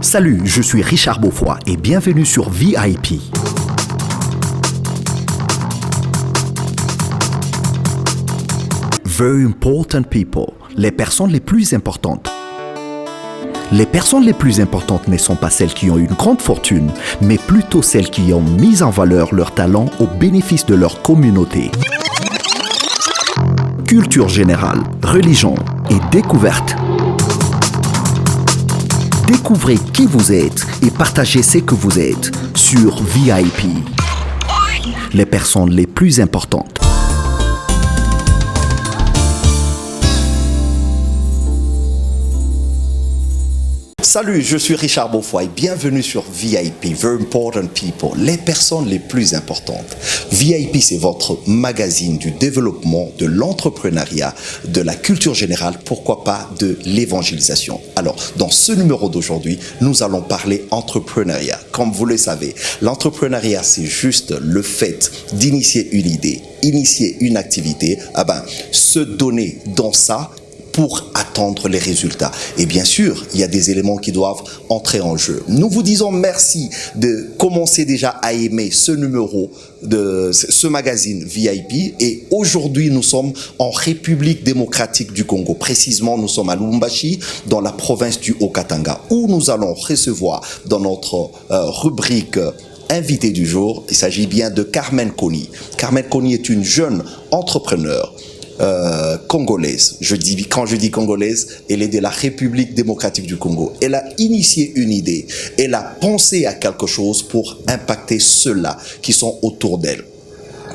Salut, je suis Richard Beaufoy et bienvenue sur VIP. Very important people, les personnes les plus importantes. Les personnes les plus importantes ne sont pas celles qui ont une grande fortune, mais plutôt celles qui ont mis en valeur leur talent au bénéfice de leur communauté. Culture générale, religion et découverte. Découvrez qui vous êtes et partagez ce que vous êtes sur VIP. Les personnes les plus importantes. Salut, je suis Richard Beaufoy et bienvenue sur VIP, Very Important People, les personnes les plus importantes. VIP, c'est votre magazine du développement, de l'entrepreneuriat, de la culture générale, pourquoi pas de l'évangélisation. Alors, dans ce numéro d'aujourd'hui, nous allons parler entrepreneuriat. Comme vous le savez, l'entrepreneuriat, c'est juste le fait d'initier une idée, initier une activité, se donner dans ça, pour attendre les résultats. Et bien sûr, il y a des éléments qui doivent entrer en jeu. Nous vous disons merci de commencer déjà à aimer ce numéro de ce magazine VIP. Et aujourd'hui, nous sommes en République démocratique du Congo. Précisément, nous sommes à Lubumbashi, dans la province du Haut-Katanga, où nous allons recevoir dans notre rubrique invité du jour, il s'agit bien de Carmen Kony. Carmen Kony est une jeune entrepreneur congolaise. Quand je dis congolaise, elle est de la République démocratique du Congo. Elle a initié une idée. Elle a pensé à quelque chose pour impacter ceux-là qui sont autour d'elle.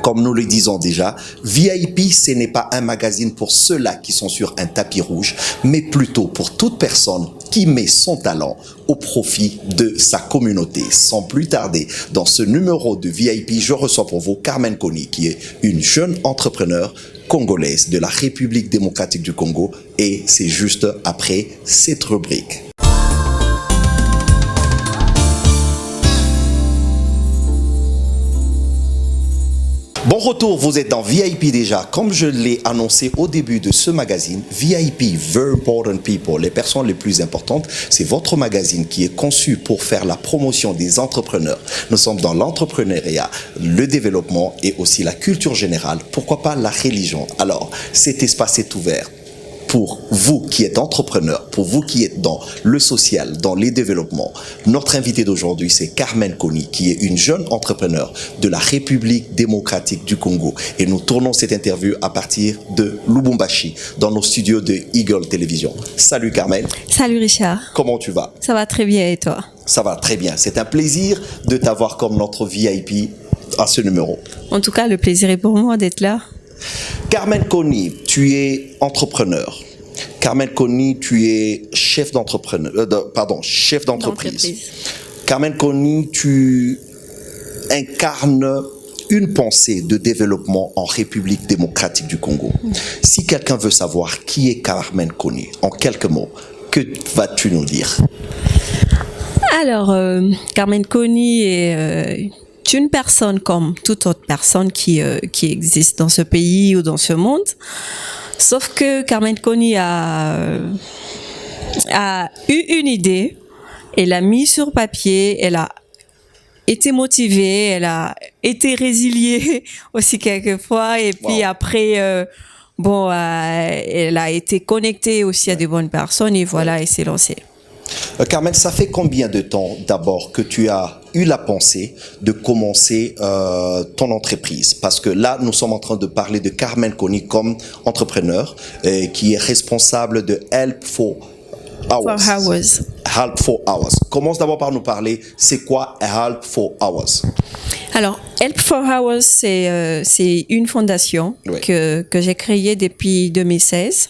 Comme nous le disons déjà, VIP, ce n'est pas un magazine pour ceux-là qui sont sur un tapis rouge, mais plutôt pour toute personne qui met son talent au profit de sa communauté. Sans plus tarder, dans ce numéro de VIP, je reçois pour vous Carmen Kony, qui est une jeune entrepreneur congolaise de la République démocratique du Congo, et c'est juste après cette rubrique. Bon retour, vous êtes dans VIP déjà. Comme je l'ai annoncé au début de ce magazine, VIP, Very Important People, les personnes les plus importantes, c'est votre magazine qui est conçu pour faire la promotion des entrepreneurs. Nous sommes dans l'entrepreneuriat, le développement et aussi la culture générale, pourquoi pas la religion. Alors, cet espace est ouvert pour vous qui êtes entrepreneur, pour vous qui êtes dans le social, dans les développements. Notre invité d'aujourd'hui, c'est Carmen Kony, qui est une jeune entrepreneur de la République démocratique du Congo. Et nous tournons cette interview à partir de Lubumbashi, dans nos studios de Eagle Télévision. Salut Carmen. Salut Richard. Comment tu vas? Ça va très bien et toi? Ça va très bien. C'est un plaisir de t'avoir comme notre VIP à ce numéro. En tout cas, le plaisir est pour moi d'être là. Carmen Kony, tu es entrepreneur. Carmen Kony, tu es chef d'entreprise. Carmen Kony, tu incarnes une pensée de développement en République démocratique du Congo. Si quelqu'un veut savoir qui est Carmen Kony, en quelques mots, que vas-tu nous dire? Alors, Carmen Kony est une personne comme toute autre personne qui existe dans ce pays ou dans ce monde. Sauf que Carmen Kony a eu une idée, elle l'a mis sur papier, elle a été motivée, elle a été résiliée aussi quelquefois, et puis après, elle a été connectée aussi à de bonnes personnes, et voilà, elle s'est lancée. Carmen, ça fait combien de temps d'abord que tu as eu la pensée de commencer ton entreprise? Parce que là, nous sommes en train de parler de Carmen Kony comme entrepreneur qui est responsable de Help for Hours. Help for Hours. Commence d'abord par nous parler, c'est quoi Help for Hours? Alors, Help for Hours, c'est une fondation que j'ai créée depuis 2016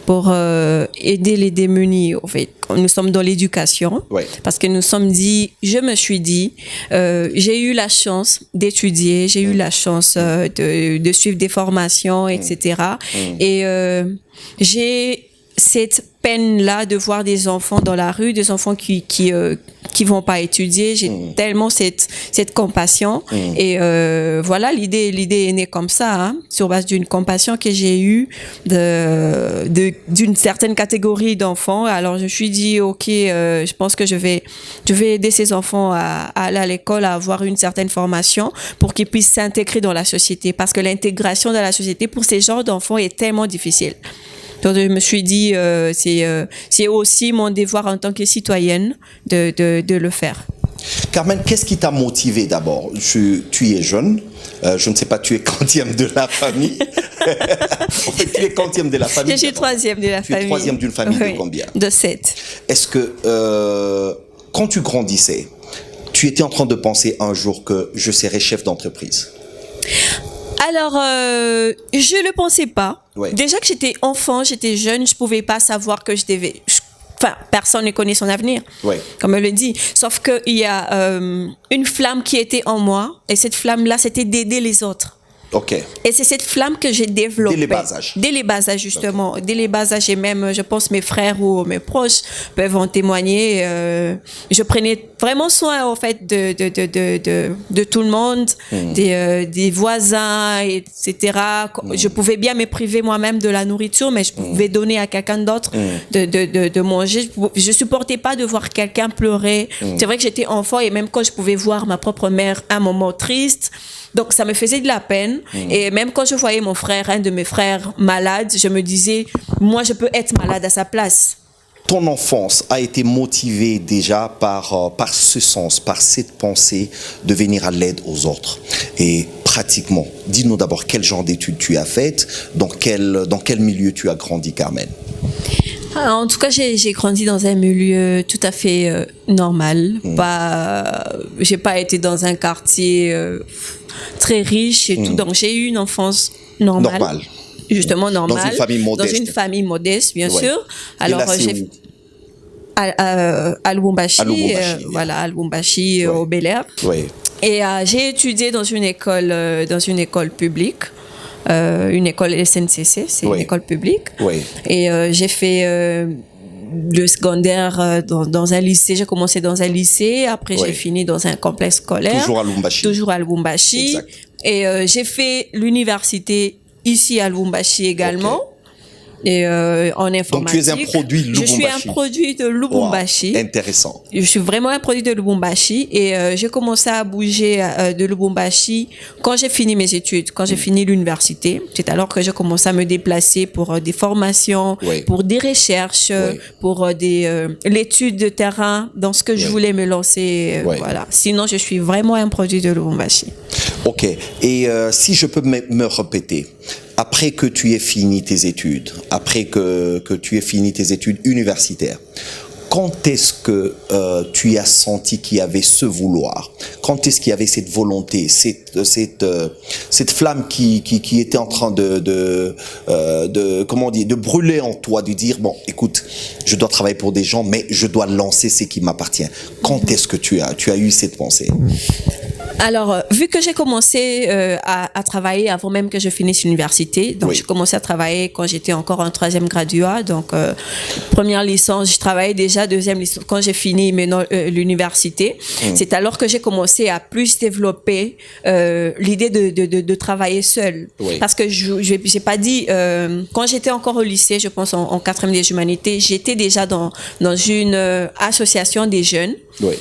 pour aider les démunis. En fait, nous sommes dans l'éducation parce que je me suis dit, j'ai eu la chance d'étudier, j'ai eu la chance de suivre des formations, etc. Et j'ai cette peine-là de voir des enfants dans la rue, des enfants qui vont pas étudier. J'ai tellement cette compassion. Et voilà, l'idée est née comme ça, hein, sur base d'une compassion que j'ai eue d'une certaine catégorie d'enfants. Alors je me suis dit, ok, je pense que je vais aider ces enfants à aller à l'école, à avoir une certaine formation pour qu'ils puissent s'intégrer dans la société. Parce que l'intégration dans la société pour ces genres d'enfants est tellement difficile. Donc, je me suis dit, c'est aussi mon devoir en tant que citoyenne de le faire. Carmen, qu'est-ce qui t'a motivé d'abord? Tu es jeune, je ne sais pas, tu es quantième de la famille. En fait, tu es quantième de la famille? Je suis troisième de la famille. Tu es troisième d'une famille de combien? De 7. Est-ce que, quand tu grandissais, tu étais en train de penser un jour que je serais chef d'entreprise? Alors, je ne le pensais pas. Ouais. Déjà que j'étais enfant, j'étais jeune, je ne pouvais pas savoir que je devais... Enfin, personne ne connaît son avenir, ouais. Comme elle le dit. Sauf qu'il y a une flamme qui était en moi, et cette flamme-là, c'était d'aider les autres. Ok. Et c'est cette flamme que j'ai développée. Dès les bas âges. Dès les bas âges, justement. Okay. Dès les bas âges, et même, je pense, mes frères ou mes proches peuvent en témoigner. Je prenais vraiment soin, en fait, de tout le monde, des voisins, etc. Je pouvais bien me priver moi-même de la nourriture, mais je pouvais donner à quelqu'un d'autre de manger. Je supportais pas de voir quelqu'un pleurer. C'est vrai que j'étais enfant, et même quand je pouvais voir ma propre mère à un moment triste, donc ça me faisait de la peine. Et même quand je voyais mon frère, un de mes frères malade, je me disais, moi je peux être malade à sa place. Ton enfance a été motivée déjà par ce sens, par cette pensée de venir à l'aide aux autres. Et pratiquement, dis-nous d'abord quel genre d'études tu as faites, dans quel milieu tu as grandi, Carmen? Alors, en tout cas, j'ai grandi dans un milieu tout à fait normal. J'ai pas été dans un quartier très riche et tout, donc j'ai eu une enfance normale. Justement normale. Dans une famille modeste. Dans une famille modeste, bien sûr. Alors, et là, j'ai à Lubumbashi, voilà, à Lubumbashi, au Bel-Air. Oui. Et j'ai étudié dans une école publique. Une école SNCC, c'est une école publique. Oui. Et j'ai fait le secondaire dans un lycée. J'ai commencé dans un lycée, après j'ai fini dans un complexe scolaire. Toujours à Lubumbashi. Toujours à Lubumbashi. Exact. Et j'ai fait l'université ici à Lubumbashi également. Okay. Et en informatique. Donc tu es un produit Lubumbashi. Je suis un produit de Lubumbashi. Wow, intéressant. Je suis vraiment un produit de Lubumbashi, et j'ai commencé à bouger de Lubumbashi quand j'ai fini mes études, quand j'ai fini l'université. C'est alors que j'ai commencé à me déplacer pour des formations, pour des recherches, pour l'étude de terrain, dans ce que je voulais me lancer. Voilà. Sinon, je suis vraiment un produit de Lubumbashi. Ok. Et si je peux me répéter, après que tu aies fini tes études, après que tu aies fini tes études universitaires, quand est-ce que tu as senti qu'il y avait ce vouloir? Quand est-ce qu'il y avait cette volonté, cette flamme qui était en train de brûler en toi, de dire, bon, écoute, je dois travailler pour des gens, mais je dois lancer ce qui m'appartient. Quand est-ce que tu as eu cette pensée? Alors, vu que j'ai commencé à travailler avant même que je finisse l'université, donc j'ai commencé à travailler quand j'étais encore en 3e graduat, donc première licence, je travaillais déjà, 2e licence, quand j'ai fini maintenant l'université, c'est alors que j'ai commencé à plus développer l'idée de travailler seule. Parce que j'ai pas dit, quand j'étais encore au lycée, je pense en 4e des humanités, j'étais déjà dans une association des jeunes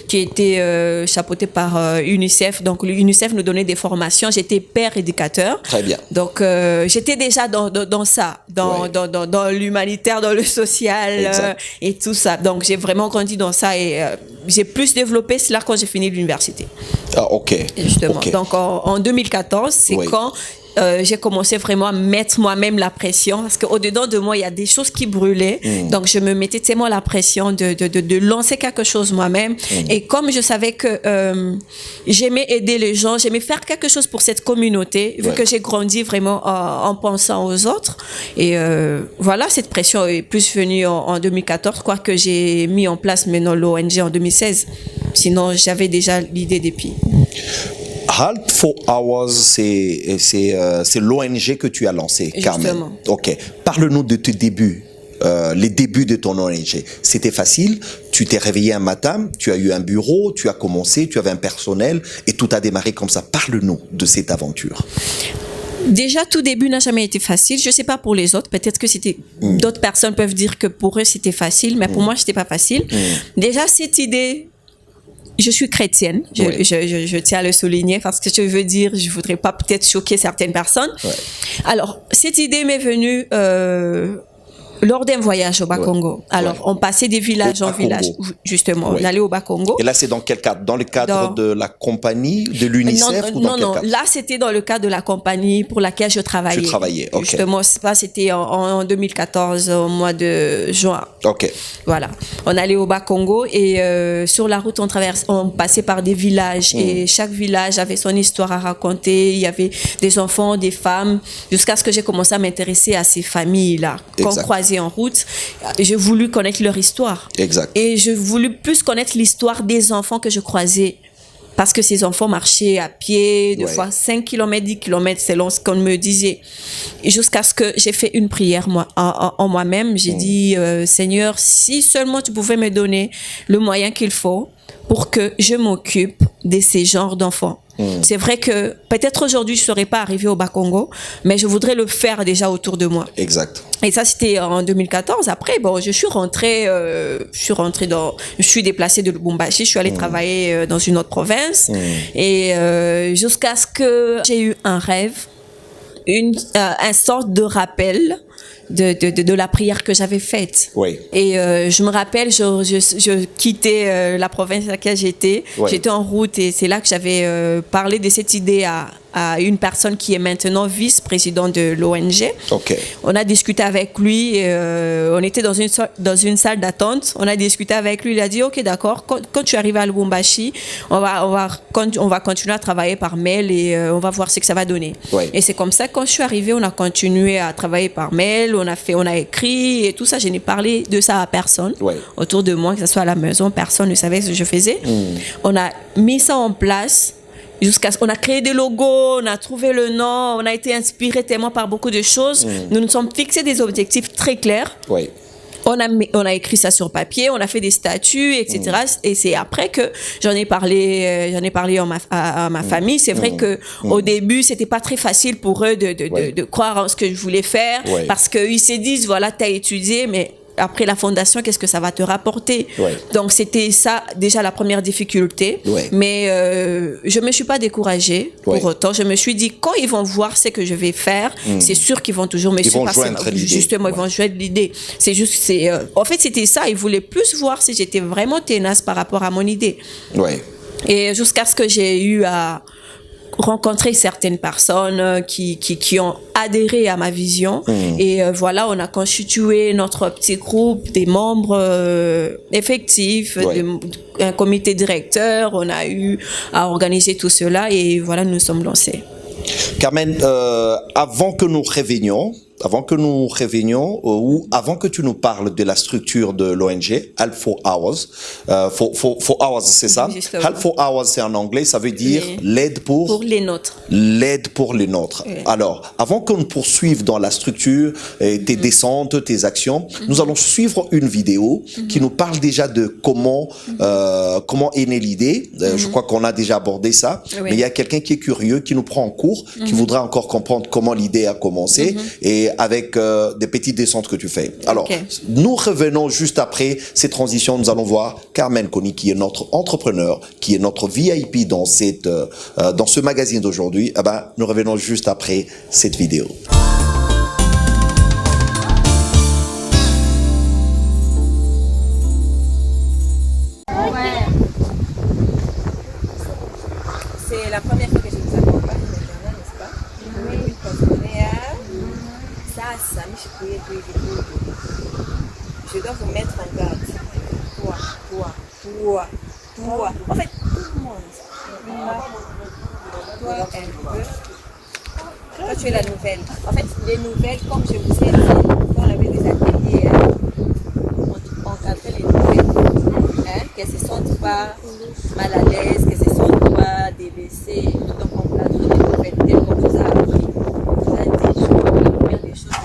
qui était chapeautée par UNICEF. Donc l'UNICEF nous donnait des formations. J'étais père éducateur. Très bien. Donc j'étais déjà dans ça, dans l'humanitaire, dans le social et tout ça. Donc j'ai vraiment grandi dans ça, et j'ai plus développé cela quand j'ai fini l'université. Ah, ok. Justement. Okay. Donc en 2014, c'est quand j'ai commencé vraiment à mettre moi-même la pression, parce qu'au-dedans de moi, il y a des choses qui brûlaient. Donc, je me mettais tellement la pression de lancer quelque chose moi-même. Et comme je savais que j'aimais aider les gens, j'aimais faire quelque chose pour cette communauté, vu que j'ai grandi vraiment en pensant aux autres. Et voilà, cette pression est plus venue en 2014, quoique j'ai mis en place maintenant l'ONG en 2016. Sinon, j'avais déjà l'idée depuis. Halt 4 Hours, c'est l'ONG que tu as lancé, Carmen. Justement. Ok. Parle-nous de tes débuts les débuts de ton ONG. C'était facile, tu t'es réveillé un matin, tu as eu un bureau, tu as commencé, tu avais un personnel et tout a démarré comme ça. Parle-nous de cette aventure. Déjà, tout début n'a jamais été facile. Je sais pas pour les autres. Peut-être que c'était, d'autres personnes peuvent dire que pour eux c'était facile, mais pour moi c'était pas facile. Déjà, cette idée, je suis chrétienne. Je tiens à le souligner parce que je veux dire, je voudrais pas peut-être choquer certaines personnes. Alors, cette idée m'est venue, lors d'un voyage au Bas-Congo. Alors, on passait des villages en village, justement. On allait au Bas-Congo. Et là, c'est dans quel cadre? Dans le cadre de la compagnie, de l'UNICEF ou dans quel cadre? Là, c'était dans le cadre de la compagnie pour laquelle je travaillais. Tu travaillais, ok. Justement, c'était en 2014, au mois de juin. Ok. Voilà. On allait au Bas-Congo et sur la route, on passait par des villages et chaque village avait son histoire à raconter. Il y avait des enfants, des femmes, jusqu'à ce que j'ai commencé à m'intéresser à ces familles-là qu'on croisait en route. J'ai voulu connaître leur histoire. Exact. Et je voulais plus connaître l'histoire des enfants que je croisais. Parce que ces enfants marchaient à pied, des fois 5 km, 10 km, selon ce qu'on me disait. Et jusqu'à ce que j'ai fait une prière en moi-même. J'ai dit, Seigneur, si seulement tu pouvais me donner le moyen qu'il faut pour que je m'occupe de ces genres d'enfants. C'est vrai que peut-être aujourd'hui, je ne serais pas arrivée au Bas-Congo, mais je voudrais le faire déjà autour de moi. Exact. Et ça, c'était en 2014. Après, bon, je suis déplacée de Lubumbashi, je suis allée travailler dans une autre province. Et jusqu'à ce que j'ai eu un rêve, un sorte de rappel de la prière que j'avais faite. Oui. Et je me rappelle, je quittais la province à laquelle j'étais. J'étais en route et c'est là que j'avais parlé de cette idée à une personne qui est maintenant vice-président de l'ONG. Okay. On a discuté avec lui, on était dans une salle d'attente, on a discuté avec lui, il a dit ok d'accord, quand tu arrives à Lubumbashi, on va continuer à travailler par mail et on va voir ce que ça va donner. Et c'est comme ça que quand je suis arrivée, on a continué à travailler par mail, on a écrit et tout ça, je n'ai parlé de ça à personne autour de moi, que ce soit à la maison, personne ne savait ce que je faisais. On a mis ça en place. On a créé des logos, on a trouvé le nom, on a été inspiré tellement par beaucoup de choses. Nous nous sommes fixés des objectifs très clairs. On a écrit ça sur papier, on a fait des statuts, etc. Et c'est après que j'en ai parlé à ma famille. C'est vrai que au début, c'était pas très facile pour eux de croire en ce que je voulais faire, parce qu'ils se disent voilà, t'as étudié, mais après la fondation, qu'est-ce que ça va te rapporter? Donc c'était ça déjà la première difficulté. Mais je me suis pas découragée pour autant. Je me suis dit quand ils vont voir ce que je vais faire, c'est sûr qu'ils vont toujours me suivre. Justement, ils vont joindre l'idée. En fait, c'était ça. Ils voulaient plus voir si j'étais vraiment tenace par rapport à mon idée. Et jusqu'à ce que j'ai eu à rencontrer certaines personnes qui ont adhéré à ma vision et voilà, on a constitué notre petit groupe des membres effectifs, un comité directeur, on a eu à organiser tout cela et voilà, nous nous sommes lancés. Carmen, avant que nous révenions ou avant que tu nous parles de la structure de l'ONG, Help for Hours, for Hours, c'est ça? Help for Hours, c'est en anglais, ça veut dire l'aide pour les nôtres. L'aide pour les nôtres. Alors, avant qu'on poursuive dans la structure, tes descentes, tes actions, nous allons suivre une vidéo qui nous parle déjà de comment est née l'idée. Je crois qu'on a déjà abordé ça, mais il y a quelqu'un qui est curieux, qui nous prend en cours, qui voudra encore comprendre comment l'idée a commencé et avec des petites descentes que tu fais. Alors, nous revenons juste après ces transitions. Nous allons voir Carmen Kony, qui est notre entrepreneur, qui est notre VIP dans ce magazine d'aujourd'hui. Eh ben, nous revenons juste après cette vidéo. C'est la première fois que je vous accompagne maintenant, n'est-ce pas? Oui, je dois vous mettre en garde. Toi. En fait, tout le monde. Toi, un peu. Toi, tu es la nouvelle. En fait, les nouvelles, comme je vous ai dit, quand on avait des ateliers, on encadrait les nouvelles. Qu'elles ne se sentent pas mal à l'aise, qu'elles ne se sentent pas débaissées. Donc, on cadre les nouvelles telles qu'on vous a appris. Vous a dit, je vais faire des choses.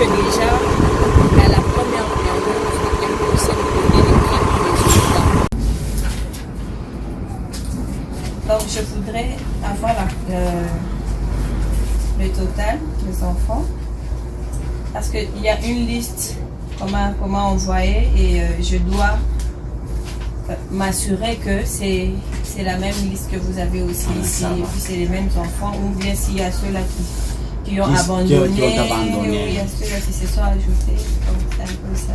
que déjà, à la première période, c'était impossible de donner les résultats. Donc, je voudrais avoir le total des enfants parce qu'il y a une liste comment envoyer et je dois m'assurer que c'est la même liste que vous avez aussi ici et puis c'est les mêmes enfants ou bien s'il y a ceux-là qui ont abandonné ou il y a ceux-là qui se sont ajoutés. Donc c'est un peu ça.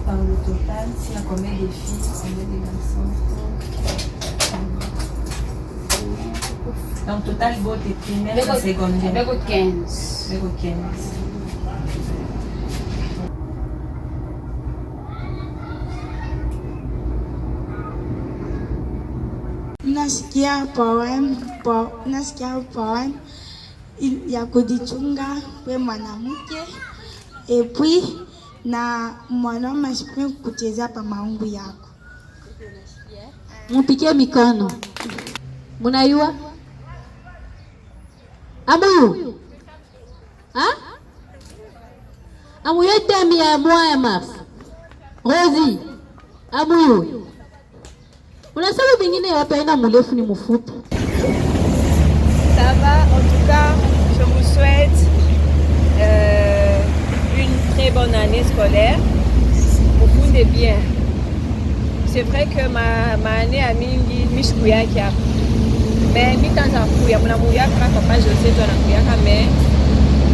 Par le total, s'il y a combien de filles, combien de garçons? Donc total vote primaire et secondaire. Avec 15. Avec 15. Nasikia poem ya kujichunga we mwanamke epui na mwanaume asipwe kuchezea pa maungu yako. Mupigie mikono. Munayua? Amu? Ha? Amu yote miya moya maf. Rozi. Amu. Unasema mingine yote haina mrefu ni mfupi. Ça va, en tout cas, je vous souhaite une très bonne année scolaire. Beaucoup de bien. C'est vrai que ma année a mingi mishkuyaki hapa. Mais mitanza kuya muna muyaka papa José to anakuyaka mais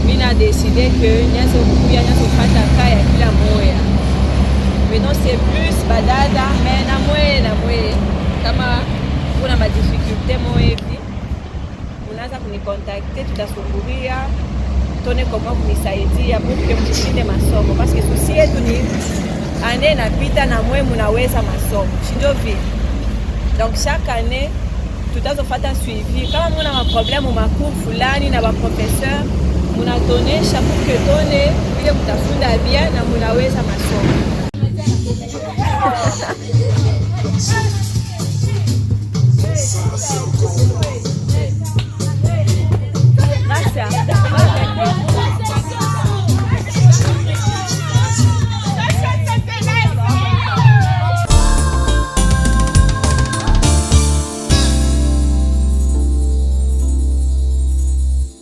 mina décidé que nyaso kuya nyaso fata kaya kila moya. Maintenant c'est plus badada mais na mwe kama kuna ma difficulté moevi unaanza kunikontakte tutasumburia tone comment kunisaidia pour que mshinde masomo parce que souci yetu ni année inapita na mwe munaweza masomo shindo vile. Donc chaque année tutazofata suivi kama muna maproblème macours fulani na baprofesseur munatonesha pour que tone vile mutafunda bien na munaweza masomo.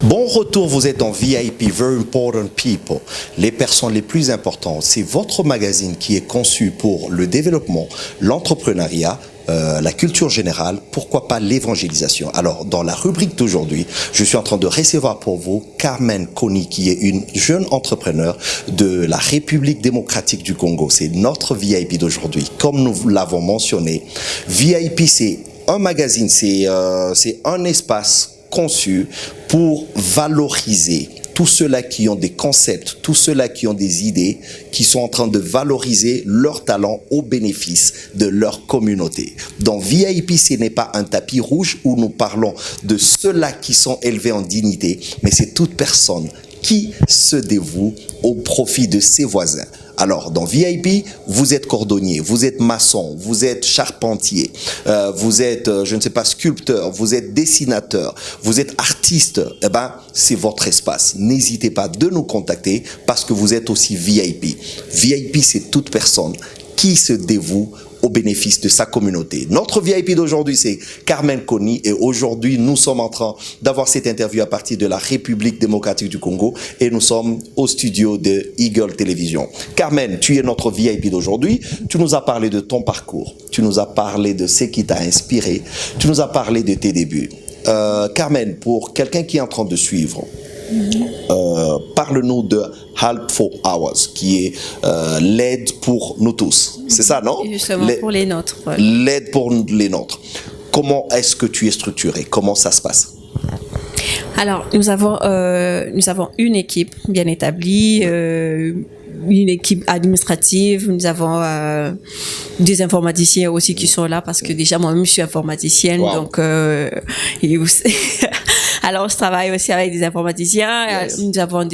Bon retour, vous êtes en VIP, Very Important People. Les personnes les plus importantes, c'est votre magazine qui est conçu pour le développement, l'entrepreneuriat, la culture générale, pourquoi pas l'évangélisation. Alors, dans la rubrique d'aujourd'hui, je suis en train de recevoir pour vous Carmen Kony, qui est une jeune entrepreneur de la République démocratique du Congo. C'est notre VIP d'aujourd'hui. Comme nous l'avons mentionné, VIP, c'est un magazine, c'est un espace conçu pour valoriser tous ceux-là qui ont des concepts, tous ceux-là qui ont des idées, qui sont en train de valoriser leur talent au bénéfice de leur communauté. Dans VIP, ce n'est pas un tapis rouge où nous parlons de ceux-là qui sont élevés en dignité, mais c'est toute personne qui se dévoue au profit de ses voisins. Alors, dans VIP, vous êtes cordonnier, vous êtes maçon, vous êtes charpentier, vous êtes, je ne sais pas, sculpteur, vous êtes dessinateur, vous êtes artiste. Eh ben, c'est votre espace. N'hésitez pas de nous contacter parce que vous êtes aussi VIP. VIP, c'est toute personne qui se dévoue au bénéfice de sa communauté. Notre VIP d'aujourd'hui, c'est Carmen Kony et aujourd'hui, nous sommes en train d'avoir cette interview à partir de la République démocratique du Congo et nous sommes au studio de Eagle Télévision. Carmen, tu es notre VIP d'aujourd'hui. Tu nous as parlé de ton parcours. Tu nous as parlé de ce qui t'a inspiré. Tu nous as parlé de tes débuts. Carmen, pour quelqu'un qui est en train de suivre, parle-nous de Help for Ours, qui est l'aide pour nous tous. C'est ça, non? Justement, pour les nôtres. Ouais. L'aide pour les nôtres. Comment est-ce que tu es structuré? Comment ça se passe? Alors, nous avons une équipe bien établie, une équipe administrative. Nous avons des informaticiens aussi qui sont là parce que déjà moi-même je suis informaticienne, wow. Donc et aussi Alors, je travaille aussi avec des informaticiens. Yes. Nous avons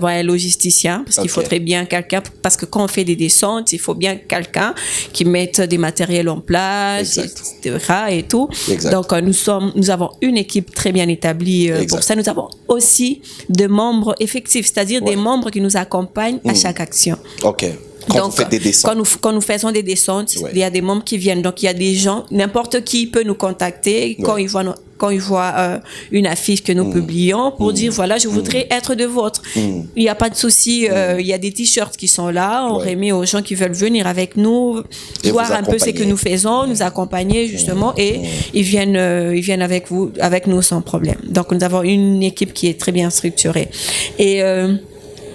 un logisticien parce qu'il faut très bien quelqu'un, parce que quand on fait des descentes, il faut bien quelqu'un qui mette des matériels en place, etc. et tout. Exact. Donc, nous avons une équipe très bien établie pour ça. Nous avons aussi des membres effectifs, c'est-à-dire des membres qui nous accompagnent à chaque action. OK. Quand vous faites des descentes. Quand nous faisons des descentes, il y a des membres qui viennent. Donc, il y a des gens, n'importe qui peut nous contacter quand ils voient une affiche que nous publions pour dire, voilà, je voudrais être de vôtre. Il n'y a pas de souci. Il y a des t-shirts qui sont là. On remet aux gens qui veulent venir avec nous, voir un peu ce que nous faisons, nous accompagner justement, et ils viennent avec nous sans problème. Donc, nous avons une équipe qui est très bien structurée. Et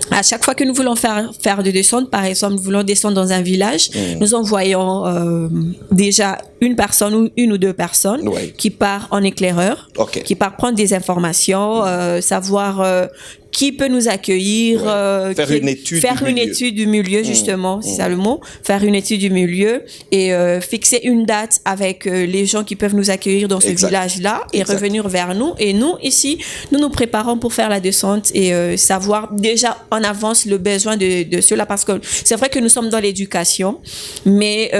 à chaque fois que nous voulons faire des descentes, par exemple, nous voulons descendre dans un village, nous envoyons déjà une personne ou une ou deux personnes qui part en éclaireur, qui part prendre des informations, savoir qui peut nous accueillir, faire une étude du milieu, justement, c'est ça le mot, faire une étude du milieu et fixer une date avec les gens qui peuvent nous accueillir dans ce village-là et revenir vers nous. Et nous, ici, nous nous préparons pour faire la descente et savoir déjà en avance le besoin de cela, parce que c'est vrai que nous sommes dans l'éducation, mais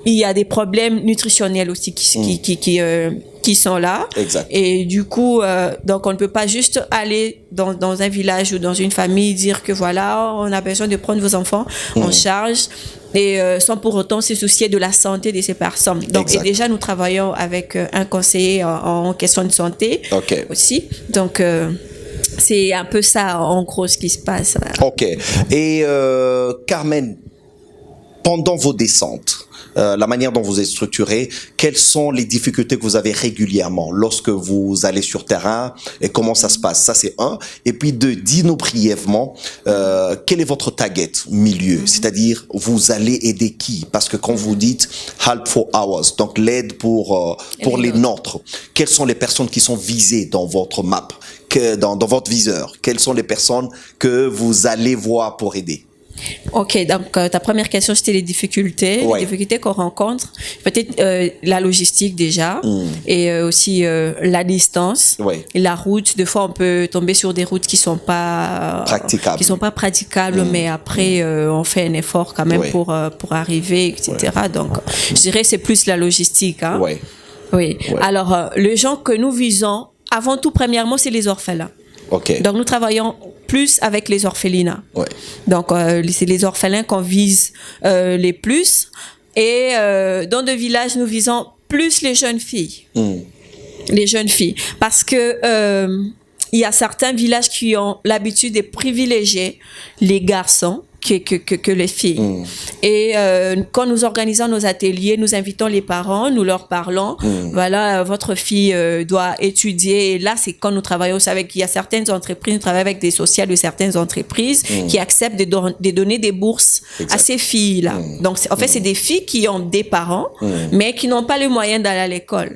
il y a des problèmes nutritionnels aussi qui sont là. Exact. Et du coup, donc on ne peut pas juste aller dans un village ou dans une famille dire que voilà, on a besoin de prendre vos enfants en charge et sans pour autant se soucier de la santé de ces personnes. Donc, et déjà, nous travaillons avec un conseiller en question de santé aussi. Donc, c'est un peu ça, en gros, ce qui se passe. OK. Et Carmen, pendant vos descentes, la manière dont vous êtes structuré, quelles sont les difficultés que vous avez régulièrement lorsque vous allez sur terrain et comment ça se passe? Ça, c'est un. Et puis deux, dis-nous brièvement, quel est votre target milieu? C'est-à-dire, vous allez aider qui? Parce que quand vous dites help for ours, donc l'aide pour les nôtres, quelles sont les personnes qui sont visées dans votre map, dans votre viseur? Quelles sont les personnes que vous allez voir pour aider? Ok, donc ta première question, c'était les difficultés qu'on rencontre. Peut-être la logistique déjà, et aussi la distance, et la route. Des fois, on peut tomber sur des routes qui sont pas praticables, mais après, on fait un effort quand même pour arriver, etc. Donc, je dirais c'est plus la logistique. Hein. Oui. Alors, les gens que nous visons, avant tout, premièrement, c'est les orphelins. Donc, nous travaillons plus avec les orphelinats. Donc, c'est les orphelins qu'on vise les plus. Et dans le village, nous visons plus les jeunes filles. Les jeunes filles. Parce que il y a certains villages qui ont l'habitude de privilégier les garçons que les filles. Et quand nous organisons nos ateliers, nous invitons les parents, nous leur parlons, voilà, votre fille doit étudier. Et là, c'est quand nous travaillons aussi avec, il y a certaines entreprises, nous travaillons avec des sociales de certaines entreprises qui acceptent de donner des bourses à ces filles-là. Donc, en fait, c'est des filles qui ont des parents, mais qui n'ont pas les moyens d'aller à l'école.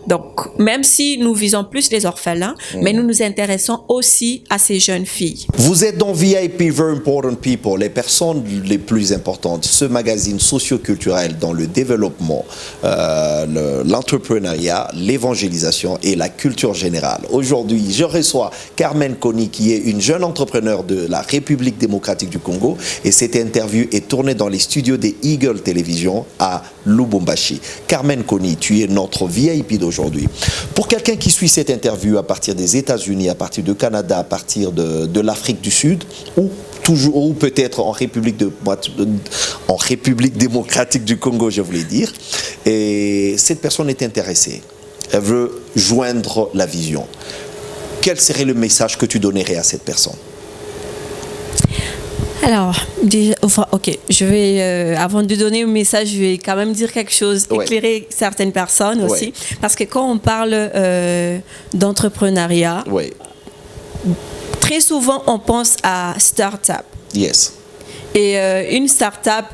Donc, même si nous visons plus les orphelins, mais nous nous intéressons aussi à ces jeunes filles. Vous êtes dans VIP, Very Important People, les personnes les plus importantes. Ce magazine socio-culturel dans le développement, l'entrepreneuriat, l'évangélisation et la culture générale. Aujourd'hui, je reçois Carmen Kony, qui est une jeune entrepreneur de la République démocratique du Congo. Et cette interview est tournée dans les studios des Eagle Télévision à Lubumbashi. Carmen Kony, tu es notre VIP d'aujourd'hui. Pour quelqu'un qui suit cette interview à partir des États-Unis, à partir du Canada, à partir de l'Afrique du Sud, ou peut-être en République démocratique du Congo, je voulais dire, et cette personne est intéressée, elle veut joindre la vision. Quel serait le message que tu donnerais à cette personne? Alors, déjà, je vais, avant de donner un message, je vais quand même dire quelque chose, éclairer certaines personnes aussi. Parce que quand on parle d'entrepreneuriat, très souvent, on pense à start-up. Yes. Et une start-up,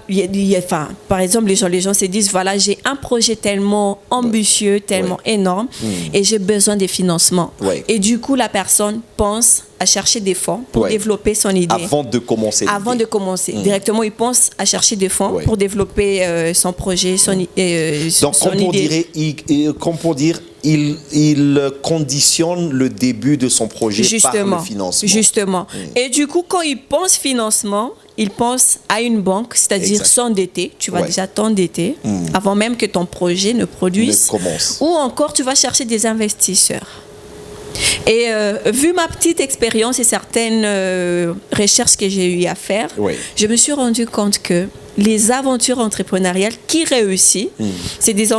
par exemple, les gens se disent, voilà, j'ai un projet tellement ambitieux, tellement énorme, et j'ai besoin de financement. Et du coup, la personne pense à chercher des fonds pour développer son idée. Avant de commencer. Directement, il pense à chercher des fonds pour développer son projet, son idée. Donc, comme pour dire, il conditionne le début de son projet par le financement. Justement. Et du coup, quand il pense financement, il pense à une banque, c'est-à-dire s'endetter. Tu vas déjà t'endetter avant même que ton projet ne produise. Ou encore, tu vas chercher des investisseurs. Et vu ma petite expérience et certaines recherches que j'ai eu à faire, je me suis rendu compte que les aventures entrepreneuriales qui réussissent, c'est des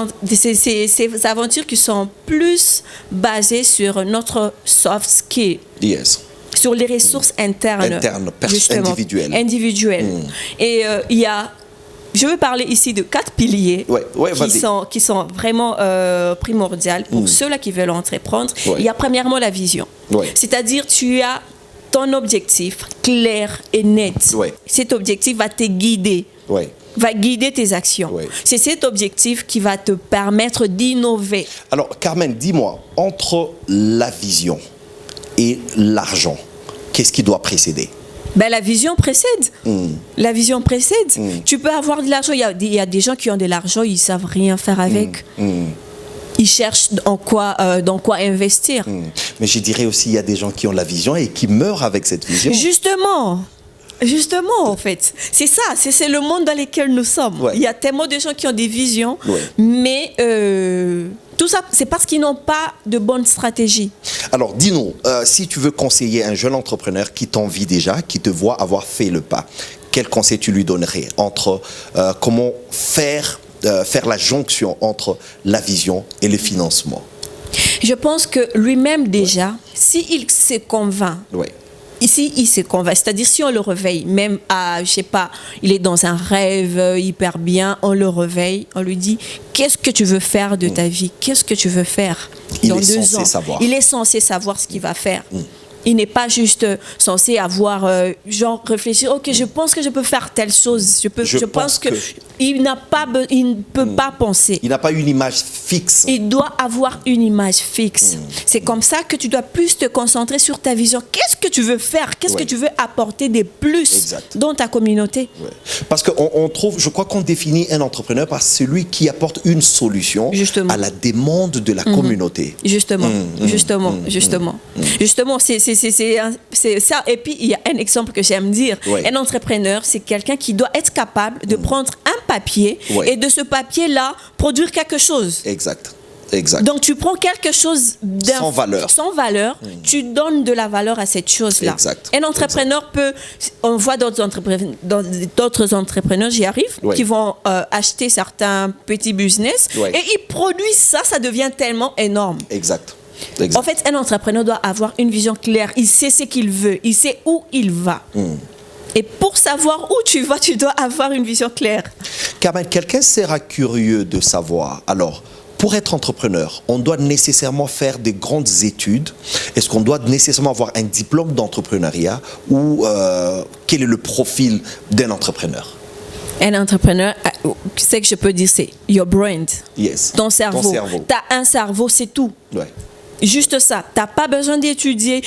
aventures qui sont plus basées sur notre soft skill. Sur les ressources internes individuelles. Et il y a, je veux parler ici de 4 piliers qui sont vraiment primordiaux pour ceux-là qui veulent entreprendre. Il y a premièrement la vision. C'est-à-dire tu as ton objectif clair et net. Cet objectif va te guider. Va guider tes actions. C'est cet objectif qui va te permettre d'innover. Alors, Carmen, dis-moi, entre la vision et l'argent, qu'est-ce qui doit précéder? Ben, la vision précède. La vision précède. Tu peux avoir de l'argent. Il y a des gens qui ont de l'argent, ils ne savent rien faire avec. Ils cherchent dans quoi investir. Mais je dirais aussi, il y a des gens qui ont la vision et qui meurent avec cette vision. Justement, en fait. C'est ça, c'est le monde dans lequel nous sommes. Il y a tellement de gens qui ont des visions, mais tout ça, c'est parce qu'ils n'ont pas de bonne stratégie. Alors, dis-nous, si tu veux conseiller un jeune entrepreneur qui t'envie déjà, qui te voit avoir fait le pas, quel conseil tu lui donnerais entre comment faire la jonction entre la vision et le financement? Je pense que lui-même déjà, s'il se convainc, ici, il se convainc. C'est-à-dire, si on le réveille, même à, je sais pas, il est dans un rêve hyper bien, on le réveille, on lui dit, qu'est-ce que tu veux faire de ta vie? Qu'est-ce que tu veux faire dans 2 ans? Il est censé savoir ce qu'il va faire. Il n'est pas juste censé avoir, genre, réfléchir, ok, je pense que je peux faire telle chose. Je pense que il ne peut pas penser. Il n'a pas une image fixe. Il doit avoir une image fixe. C'est comme ça que tu dois plus te concentrer sur ta vision. Qu'est-ce que tu veux faire? Qu'est-ce que tu veux apporter de plus dans ta communauté? Parce qu'on trouve, je crois qu'on définit un entrepreneur par celui qui apporte une solution à la demande de la communauté. Justement, c'est ça. Et puis, il y a un exemple que j'aime dire. Un entrepreneur, c'est quelqu'un qui doit être capable de prendre un papier et de ce papier-là, produire quelque chose. Exact. Donc, tu prends quelque chose sans valeur, tu donnes de la valeur à cette chose-là. Un entrepreneur peut, on voit d'autres entrepreneurs, j'y arrive, qui vont acheter certains petits business et ils produisent ça devient tellement énorme. En fait, un entrepreneur doit avoir une vision claire. Il sait ce qu'il veut, il sait où il va. Et pour savoir où tu vas, tu dois avoir une vision claire. Carmen, quelqu'un sera curieux de savoir, alors, pour être entrepreneur, on doit nécessairement faire des grandes études? Est-ce qu'on doit nécessairement avoir un diplôme d'entrepreneuriat? Ou quel est le profil d'un entrepreneur? Un entrepreneur, ce que je peux dire, c'est your brain. Ton cerveau. Tu as un cerveau, c'est tout. Juste ça. Tu n'as pas besoin d'étudier.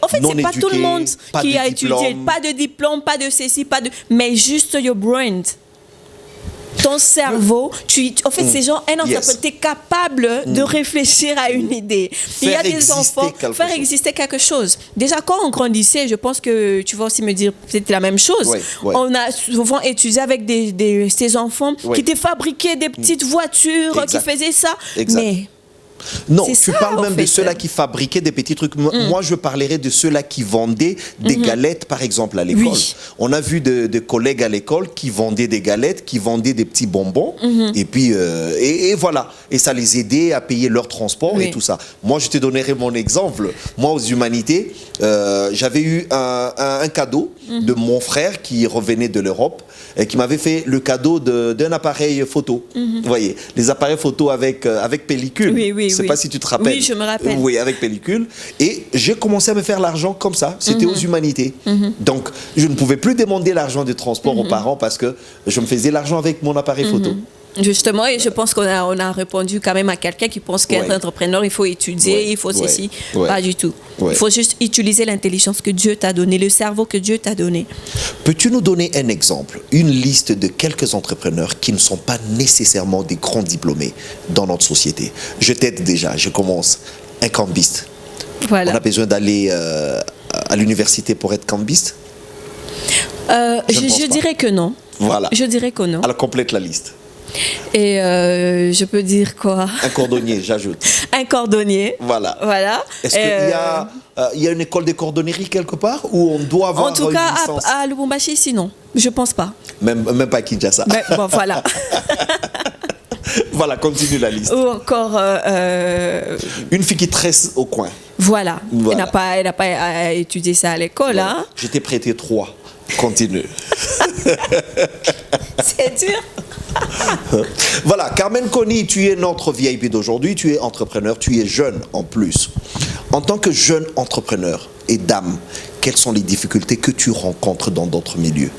En fait, c'est pas tout le monde qui a étudié. Pas de diplôme, pas de ceci, mais juste your brain. Ton cerveau, en fait, c'est genre un entrepreneur, tu es capable de réfléchir à une idée. Il y a des enfants, faire exister quelque chose. Déjà, quand on grandissait, je pense que tu vas aussi me dire peut-être la même chose. On a souvent étudié avec ces enfants qui te fabriquaient des petites voitures, qui faisaient ça. Mais non, tu parles même de ceux-là qui fabriquaient des petits trucs. Moi, je parlerais de ceux-là qui vendaient des galettes, par exemple, à l'école. On a vu des collègues à l'école qui vendaient des galettes, qui vendaient des petits bonbons. Et puis, et voilà. Et ça les aidait à payer leur transport et tout ça. Moi, je te donnerai mon exemple. Moi, aux humanités, j'avais eu un cadeau de mon frère qui revenait de l'Europe et qui m'avait fait le cadeau d'un appareil photo. Vous voyez, les appareils photo avec pellicule. Je ne sais pas si tu te rappelles. Oui, je me rappelle. Oui, avec pellicule. Et j'ai commencé à me faire l'argent comme ça. C'était aux humanités. Donc, je ne pouvais plus demander l'argent de transport aux parents parce que je me faisais l'argent avec mon appareil photo. Justement, et je pense qu'on a répondu quand même à quelqu'un qui pense qu'être Ouais. entrepreneur, il faut étudier, Ouais. il faut ceci. Ouais. Pas du tout. Ouais. Il faut juste utiliser l'intelligence que Dieu t'a donnée, le cerveau que Dieu t'a donné. Peux-tu nous donner un exemple, une liste de quelques entrepreneurs qui ne sont pas nécessairement des grands diplômés dans notre société? Je t'aide déjà, je commence. Un cambiste. On Voilà. a besoin d'aller à l'université pour être cambiste? Je ne pense Je pas. dirais que non. Voilà. Je dirais que non. Alors complète la liste. Et je peux dire quoi? Un cordonnier, j'ajoute. Un cordonnier. Voilà. Voilà. Est-ce qu'il y a une école de cordonnerie quelque part où on doit avoir En tout une cas, licence? à Lubumbashi, sinon. Je pense pas. Même pas à Kinshasa. Mais bon, voilà. Voilà, continue la liste. Ou encore, Une fille qui tresse au coin. voilà. Voilà. Elle n'a pas à étudier ça à l'école, hein. Je t'ai prêté 3. Continue. C'est dur. Voilà, Carmen Kony, tu es notre VIP d'aujourd'hui, tu es entrepreneur, tu es jeune en plus. En tant que jeune entrepreneur et dame, quelles sont les difficultés que tu rencontres dans d'autres milieux?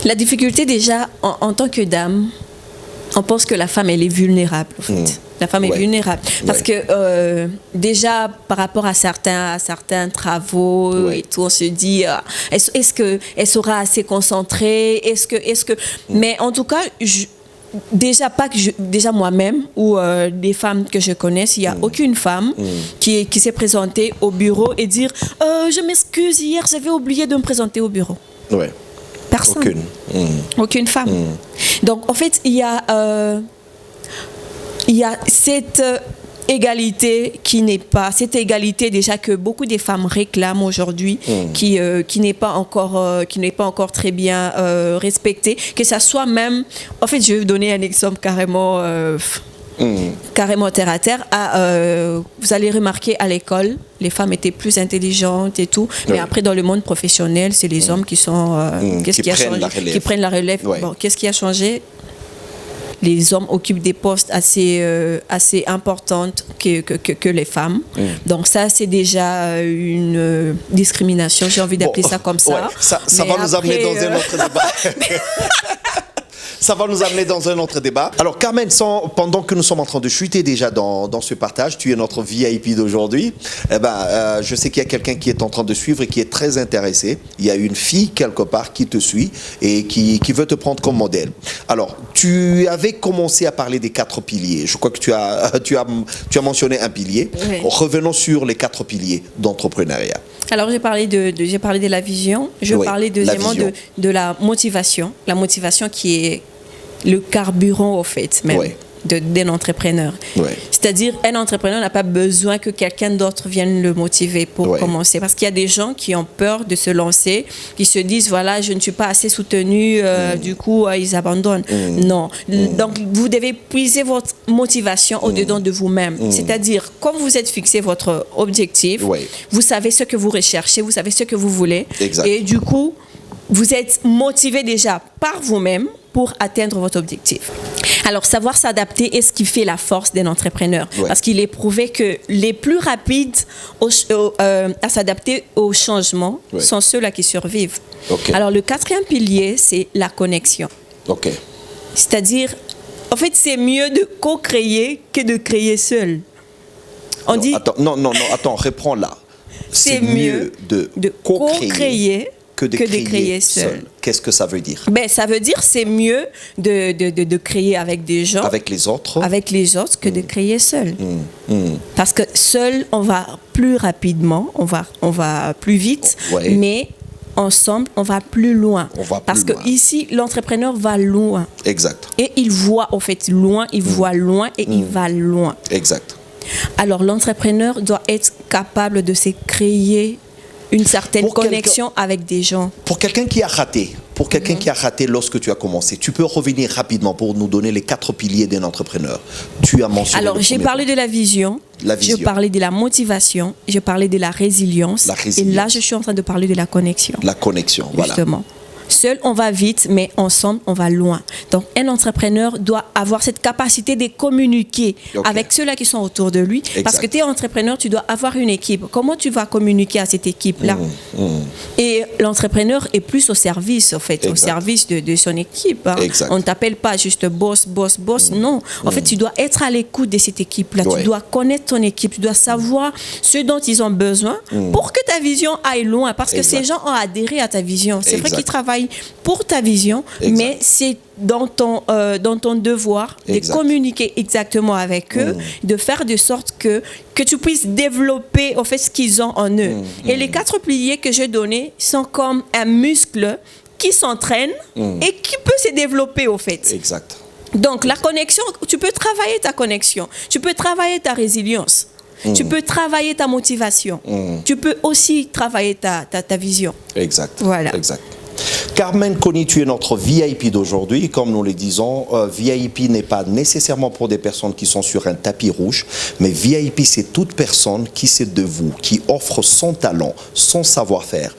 La difficulté déjà, en tant que dame, on pense que la femme, elle est vulnérable, en fait. La femme est Ouais. vulnérable. Parce Ouais. que déjà, par rapport à certains travaux Ouais. et tout, on se dit, est-ce qu'elle sera assez concentrée? Est-ce que... Mais en tout cas, déjà moi-même ou des femmes que je connaisse, il n'y a aucune femme qui s'est présentée au bureau et dire je m'excuse, hier j'avais oublié de me présenter au bureau. Ouais. Personne. Aucune. Aucune femme. Donc en fait, il y a cette égalité qui n'est pas, cette égalité déjà que beaucoup de femmes réclament aujourd'hui, qui n'est pas encore très bien respectée, que ça soit même, en fait, je vais vous donner un exemple carrément terre à terre. Vous allez remarquer à l'école, les femmes étaient plus intelligentes et tout, mais Oui. après dans le monde professionnel, c'est les hommes qui sont qu'est-ce qui a prennent changé, la relève. qui prennent la relève. Ouais. Bon, qu'est-ce qui a changé? Les hommes occupent des postes assez importantes que les femmes. Donc ça, c'est déjà une discrimination, j'ai envie d'appeler Bon, ça comme ça. ouais, ça Mais va nous amener après, dans un autre débat. Ça va nous amener dans un autre débat. Alors Carmen, pendant que nous sommes en train de chuter déjà dans ce partage, tu es notre VIP d'aujourd'hui. Je sais qu'il y a quelqu'un qui est en train de suivre et qui est très intéressé. Il y a une fille quelque part qui te suit et qui veut te prendre comme modèle. Alors, tu avais commencé à parler des 4 piliers. Je crois que tu as mentionné un pilier. Oui. Revenons sur les 4 piliers d'entrepreneuriat. Alors j'ai parlé de la vision, je Oui, parlais la deuxièmement vision. de la motivation qui est le carburant au fait même Oui. d'un entrepreneur. Oui. C'est-à-dire un entrepreneur n'a pas besoin que quelqu'un d'autre vienne le motiver pour Oui. commencer, parce qu'il y a des gens qui ont peur de se lancer, qui se disent voilà, je ne suis pas assez soutenu, du coup ils abandonnent. Non. Donc vous devez puiser votre motivation au-dedans de vous-même. C'est-à-dire quand vous êtes fixé votre objectif, Oui. vous savez ce que vous recherchez, vous savez ce que vous voulez, Exact. et du coup vous êtes motivé déjà par vous-même pour atteindre votre objectif. Alors, savoir s'adapter est ce qui fait la force d'un entrepreneur. Ouais. Parce qu'il est prouvé que les plus rapides à s'adapter au changement Ouais. sont ceux-là qui survivent. Ok. Alors, le 4e pilier, c'est la connexion. Ok. C'est-à-dire, en fait, c'est mieux de co-créer que de créer seul. On dit, Attends, reprends là. c'est mieux de co-créer que de créer seul. seul. Qu'est-ce que ça veut dire? Ça veut dire c'est mieux de créer avec des gens, Avec les autres? que de créer seul. Parce que seul, on va plus rapidement, on va plus vite, Ouais. mais ensemble, on va plus loin. On va plus Parce que loin. ici, l'entrepreneur va loin. Exact. Et il voit, en fait, loin, il voit loin et il va loin. Exact. Alors, l'entrepreneur doit être capable de se créer une certaine Pour connexion avec des gens. Pour quelqu'un qui a raté, lorsque tu as commencé, tu peux revenir rapidement pour nous donner les 4 piliers d'un entrepreneur. Tu as mentionné. Alors, j'ai parlé de la vision, vision. j'ai parlé de la motivation, j'ai parlé de la résilience. La Et résilience. là, je suis en train de parler de la connexion. La connexion, voilà. Justement. Seul, on va vite, mais ensemble, on va loin. Donc, un entrepreneur doit avoir cette capacité de communiquer avec ceux-là qui sont autour de lui. Parce que tu es entrepreneur, tu dois avoir une équipe. Comment tu vas communiquer à cette équipe-là? Et l'entrepreneur est plus au service, en fait, au service de son équipe. Hein. On ne t'appelle pas juste boss. Non. En fait, tu dois être à l'écoute de cette équipe-là. Tu dois connaître ton équipe. Tu dois savoir ce dont ils ont besoin pour que ta vision aille loin. Parce que ces gens ont adhéré à ta vision. C'est vrai qu'ils travaillent pour ta vision, mais c'est dans ton devoir de communiquer exactement avec eux, de faire de sorte que tu puisses développer en fait ce qu'ils ont en eux. Et les 4 piliers que j'ai donnés sont comme un muscle qui s'entraîne et qui peut se développer au fait. Exact. Donc la connexion, tu peux travailler ta connexion, tu peux travailler ta résilience. Tu peux travailler ta motivation. Tu peux aussi travailler ta vision. Exact. Voilà. Exact. Carmen Kony, tu es notre VIP d'aujourd'hui. Comme nous le disons, VIP n'est pas nécessairement pour des personnes qui sont sur un tapis rouge, mais VIP, c'est toute personne qui se dévoue, qui offre son talent, son savoir-faire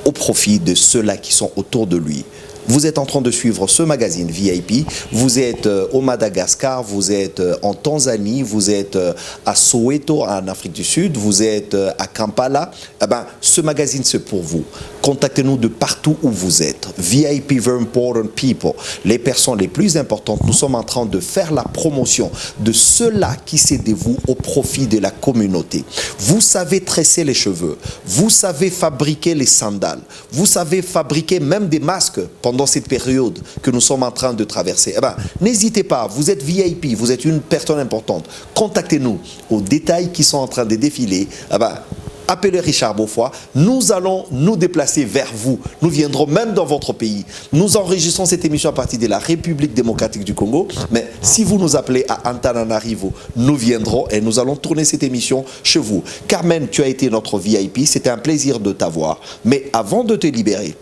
au profit de ceux-là qui sont autour de lui. Vous êtes en train de suivre ce magazine VIP, vous êtes au Madagascar, vous êtes en Tanzanie, vous êtes à Soweto, en Afrique du Sud, vous êtes à Kampala. Eh ben, ce magazine, c'est pour vous. Contactez-nous de partout où vous êtes. VIP, Very Important People, les personnes les plus importantes. Nous sommes en train de faire la promotion de ceux-là qui se dévouent au profit de la communauté. Vous savez tresser les cheveux, vous savez fabriquer les sandales, vous savez fabriquer même des masques pendant cette période que nous sommes en train de traverser. Eh ben, n'hésitez pas, vous êtes VIP, vous êtes une personne importante. Contactez-nous aux détails qui sont en train de défiler. Eh ben, appelez Richard Beaufoy, nous allons nous déplacer vers vous. Nous viendrons même dans votre pays. Nous enregistrons cette émission à partir de la République démocratique du Congo. Mais si vous nous appelez à Antananarivo, nous viendrons et nous allons tourner cette émission chez vous. Carmen, tu as été notre VIP. C'était un plaisir de t'avoir. Mais avant de te libérer,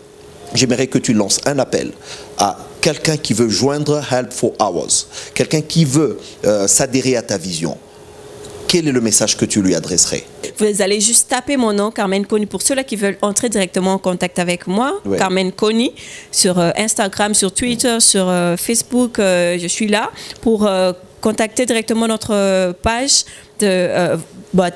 j'aimerais que tu lances un appel à quelqu'un qui veut joindre Help for Hours, quelqu'un qui veut s'adhérer à ta vision. Quel est le message que tu lui adresserais? Vous allez juste taper mon nom, Carmen Kony, pour ceux-là qui veulent entrer directement en contact avec moi. Ouais. Carmen Kony, sur Instagram, sur Twitter, sur Facebook, je suis là pour contacter directement notre page de...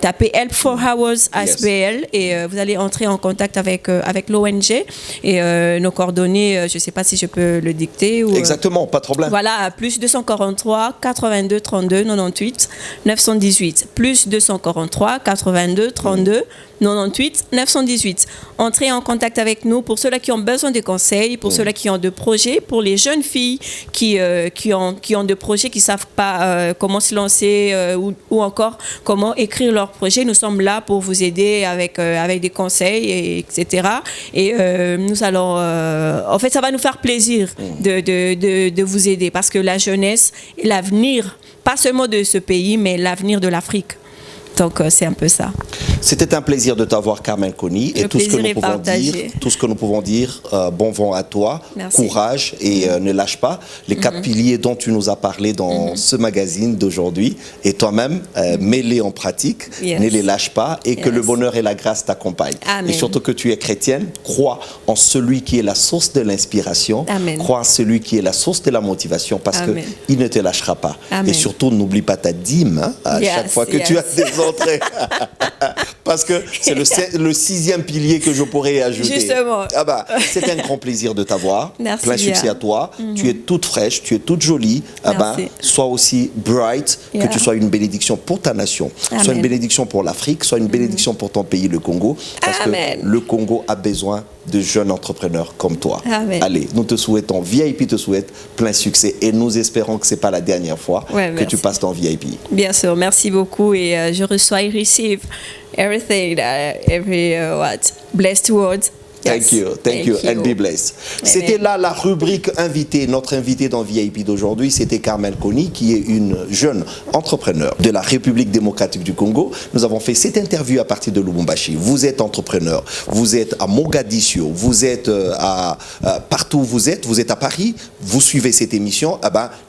tapez Help for Hours ASBL et vous allez entrer en contact avec l'ONG et nos coordonnées, je ne sais pas si je peux le dicter. Ou, exactement, pas de problème. Voilà, plus 243 82 32 98 918. Plus 243 82 32 98 918. Entrez en contact avec nous pour ceux-là qui ont besoin de conseils, pour ceux-là qui ont de projets, pour les jeunes filles qui ont de projets, qui ne savent pas comment se lancer ou encore comment écrire leur projet. Nous sommes là pour vous aider avec des conseils, etc. Et nous allons... en fait, ça va nous faire plaisir de vous aider parce que la jeunesse est l'avenir, pas seulement de ce pays, mais l'avenir de l'Afrique. Donc, c'est un peu ça. C'était un plaisir de t'avoir, Carmen Kony. Et tout ce que nous pouvons dire, bon vent à toi, merci. Courage et ne lâche pas. Les 4 piliers dont tu nous as parlé dans ce magazine d'aujourd'hui, et toi-même, mets-les en pratique, ne les lâche pas, et que le bonheur et la grâce t'accompagnent. Et surtout que tu es chrétienne, crois en celui qui est la source de l'inspiration, crois en celui qui est la source de la motivation, parce qu'il ne te lâchera pas. Et surtout, n'oublie pas ta dîme à chaque fois que tu as des entrées. Parce que c'est le 6e pilier que je pourrais ajouter. Justement. Ah bah, c'est un grand plaisir de t'avoir. Merci. Plein succès à toi. Tu es toute fraîche, tu es toute jolie. Ah bah, sois aussi bright, que tu sois une bénédiction pour ta nation. Sois une bénédiction pour l'Afrique, sois une bénédiction pour ton pays, le Congo. Parce que le Congo a besoin de jeunes entrepreneurs comme toi. Allez, nous te souhaitons, VIP te souhaite plein succès et nous espérons que ce n'est pas la dernière fois que tu passes dans VIP. Bien sûr, merci beaucoup et je reçois et receive everything, every blessed words. Thank you, and be blessed. C'était là la rubrique invité. Notre invité dans VIP d'aujourd'hui, c'était Carmen Kony, qui est une jeune entrepreneur de la République démocratique du Congo. Nous avons fait cette interview à partir de Lubumbashi. Vous êtes entrepreneur, vous êtes à Mogadiscio, vous êtes partout où vous êtes à Paris, vous suivez cette émission,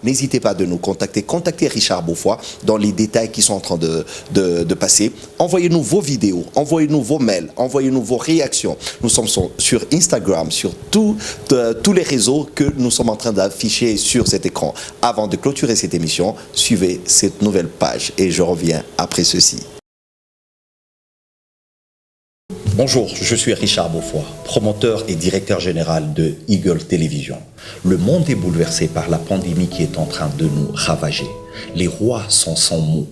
n'hésitez pas de nous contacter. Contactez Richard Beaufoy dans les détails qui sont en train de passer. Envoyez-nous vos vidéos, envoyez-nous vos mails, envoyez-nous vos réactions. Nous sommes sur sur Instagram, sur tous les réseaux que nous sommes en train d'afficher sur cet écran. Avant de clôturer cette émission, suivez cette nouvelle page et je reviens après ceci. Bonjour, je suis Richard Beaufoy, promoteur et directeur général de Eagle Télévision. Le monde est bouleversé par la pandémie qui est en train de nous ravager. Les rois sont sans mots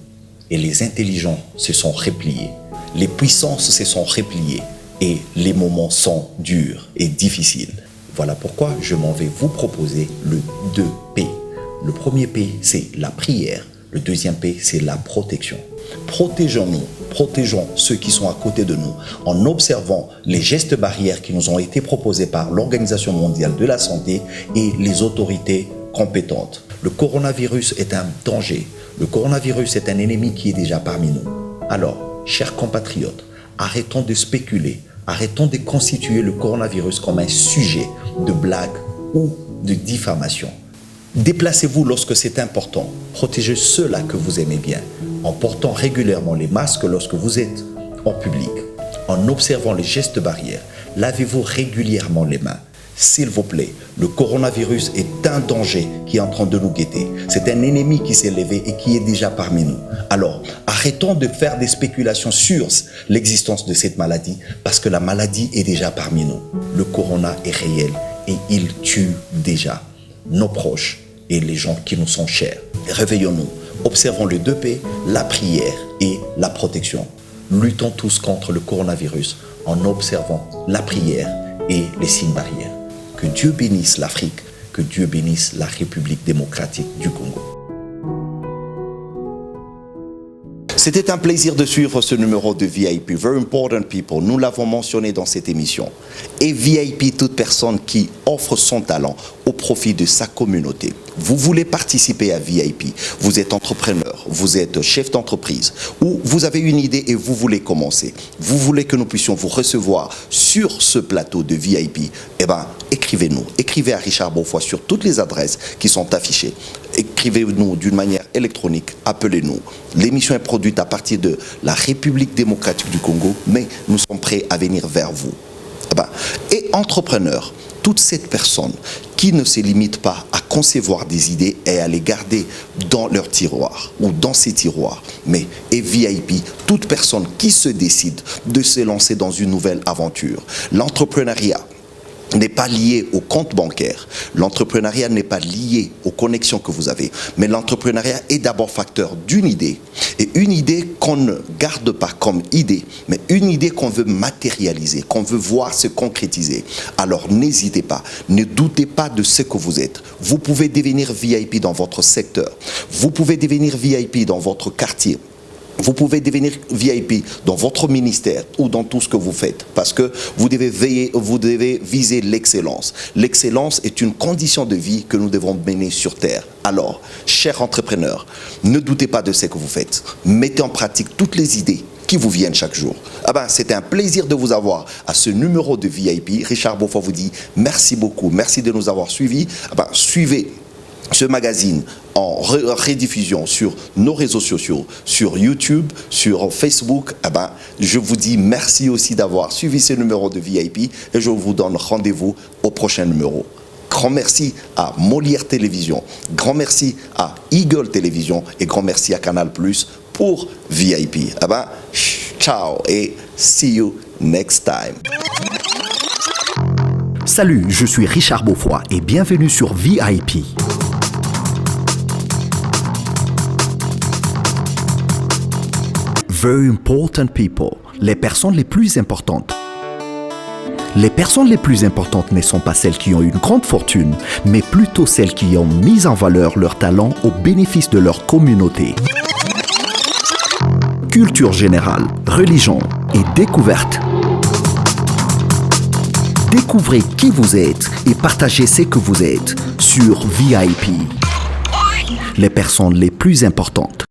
et les intelligents se sont repliés. Les puissances se sont repliées et les moments sont durs et difficiles. Voilà pourquoi je m'en vais vous proposer le 2P. Le premier P, c'est la prière. Le deuxième P, c'est la protection. Protégeons-nous, protégeons ceux qui sont à côté de nous en observant les gestes barrières qui nous ont été proposés par l'Organisation mondiale de la santé et les autorités compétentes. Le coronavirus est un danger. Le coronavirus est un ennemi qui est déjà parmi nous. Alors, chers compatriotes, arrêtons de spéculer, arrêtons de constituer le coronavirus comme un sujet de blague ou de diffamation. Déplacez-vous lorsque c'est important. Protégez ceux-là que vous aimez bien en portant régulièrement les masques lorsque vous êtes en public. En observant les gestes barrières, lavez-vous régulièrement les mains. S'il vous plaît, le coronavirus est un danger qui est en train de nous guetter. C'est un ennemi qui s'est levé et qui est déjà parmi nous. Alors, arrêtons de faire des spéculations sur l'existence de cette maladie parce que la maladie est déjà parmi nous. Le corona est réel et il tue déjà nos proches et les gens qui nous sont chers. Réveillons-nous, observons le 2P, la prière et la protection. Luttons tous contre le coronavirus en observant la prière et les signes barrières. Que Dieu bénisse l'Afrique, que Dieu bénisse la République démocratique du Congo. C'était un plaisir de suivre ce numéro de VIP, Very Important People. Nous l'avons mentionné dans cette émission. Et VIP, toute personne qui offre son talent au profit de sa communauté. Vous voulez participer à VIP, vous êtes entrepreneur, vous êtes chef d'entreprise, ou vous avez une idée et vous voulez commencer. Vous voulez que nous puissions vous recevoir sur ce plateau de VIP. Eh bien, écrivez-nous. Écrivez à Richard Beaufoy sur toutes les adresses qui sont affichées. Écrivez-nous d'une manière électronique, appelez-nous. L'émission est produite à partir de la République démocratique du Congo, mais nous sommes prêts à venir vers vous. Et entrepreneurs, toute cette personne qui ne se limite pas à concevoir des idées et à les garder dans leur tiroir ou dans ses tiroirs, mais et VIP, toute personne qui se décide de se lancer dans une nouvelle aventure. L'entrepreneuriat n'est pas lié au compte bancaire. L'entrepreneuriat n'est pas lié aux connexions que vous avez. Mais l'entrepreneuriat est d'abord facteur d'une idée. Et une idée qu'on ne garde pas comme idée, mais une idée qu'on veut matérialiser, qu'on veut voir se concrétiser. Alors n'hésitez pas, ne doutez pas de ce que vous êtes. Vous pouvez devenir VIP dans votre secteur. Vous pouvez devenir VIP dans votre quartier. Vous pouvez devenir VIP dans votre ministère ou dans tout ce que vous faites parce que vous devez viser l'excellence. L'excellence est une condition de vie que nous devons mener sur terre. Alors, chers entrepreneurs, ne doutez pas de ce que vous faites. Mettez en pratique toutes les idées qui vous viennent chaque jour. C'était un plaisir de vous avoir à ce numéro de VIP. Richard Beaufoy vous dit merci beaucoup. Merci de nous avoir suivis. Suivez ce magazine en rediffusion sur nos réseaux sociaux, sur YouTube, sur Facebook. Je vous dis merci aussi d'avoir suivi ce numéro de VIP et je vous donne rendez-vous au prochain numéro. Grand merci à Molière Télévision, grand merci à Eagle Télévision et grand merci à Canal Plus pour VIP. Ciao et see you next time. Salut, je suis Richard Beaufoy et bienvenue sur VIP. Very important people, les personnes les plus importantes. Les personnes les plus importantes ne sont pas celles qui ont une grande fortune, mais plutôt celles qui ont mis en valeur leur talent au bénéfice de leur communauté. Culture générale, religion et découverte. Découvrez qui vous êtes et partagez ce que vous êtes sur VIP. Les personnes les plus importantes.